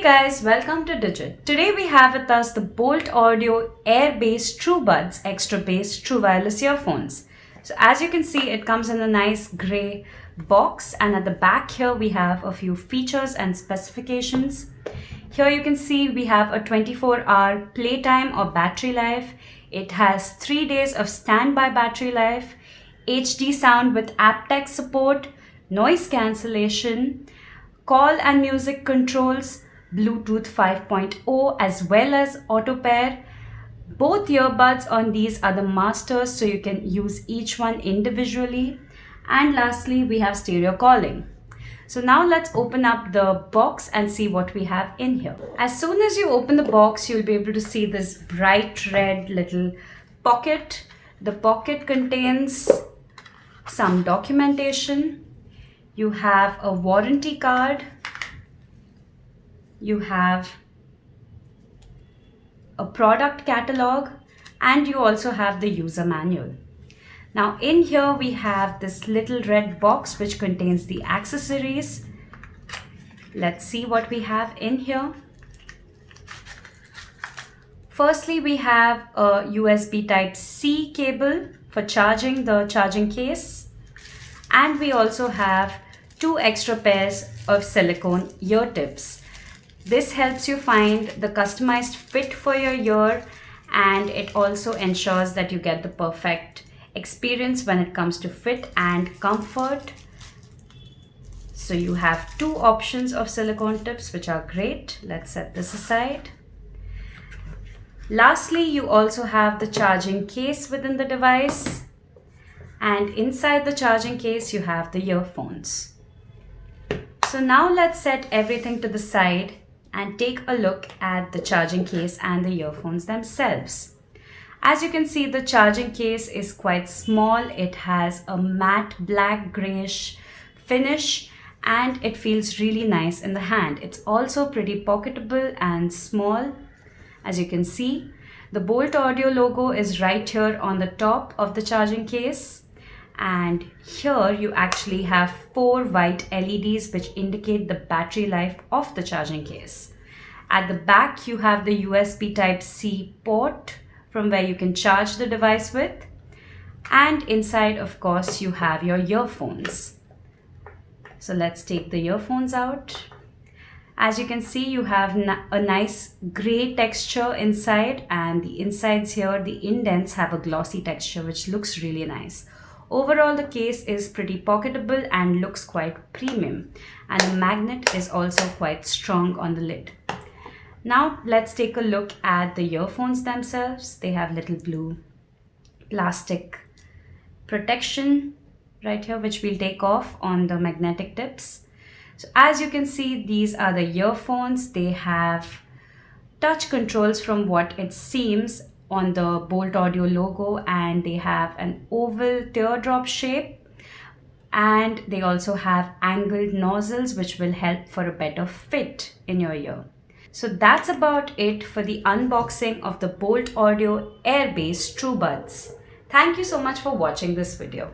Hey guys, welcome to Digit. Today we have with us the Boult Audio Airbass Truebuds Extra Bass True Wireless Earphones. So as you can see, it comes in a nice grey box, and at the back here we have a few features and specifications. Here you can see we have a 24-hour playtime or battery life. It has 3 days of standby battery life, HD sound with aptX support, noise cancellation, call and music controls, Bluetooth 5.0 as well as auto pair. Both earbuds on these are the masters, so you can use each one individually. And lastly, we have stereo calling. So now let's open up the box and see what we have in here. As soon as you open the box, you'll be able to see this bright red little pocket. The pocket contains some documentation. You have a warranty card. You have a product catalog, and you also have the user manual. Now in here we have this little red box which contains the accessories. Let's see what we have in here. Firstly, we have a USB Type-C cable for charging the charging case, and we also have 2 extra pairs of silicone ear tips. This helps you find the customized fit for your ear, and it also ensures that you get the perfect experience when it comes to fit and comfort. So you have 2 options of silicone tips, which are great. Let's set this aside. Lastly, you also have the charging case within the device, and inside the charging case you have the earphones. So now let's set everything to the side and take a look at the charging case and the earphones themselves. As you can see, the charging case is quite small. It has a matte black grayish finish, and it feels really nice in the hand. It's also pretty pocketable and small. As you can see, the Boult Audio logo is right here on the top of the charging case. And here you actually have 4 white LEDs which indicate the battery life of the charging case. At the back you have the USB Type-C port from where you can charge the device with. And inside, of course, you have your earphones. So let's take the earphones out. As you can see, you have a nice gray texture inside, and the insides here, the indents have a glossy texture which looks really nice. Overall, the case is pretty pocketable and looks quite premium, and the magnet is also quite strong on the lid. Now let's take a look at the earphones themselves. They have little blue plastic protection right here, which we'll take off on the magnetic tips. So as you can see, these are the earphones. They have touch controls from what it seems on the Boult Audio logo, and they have an oval teardrop shape, and they also have angled nozzles which will help for a better fit in your ear. So that's about it for the unboxing of the Boult Audio Airbass Truebuds. Thank you so much for watching this video.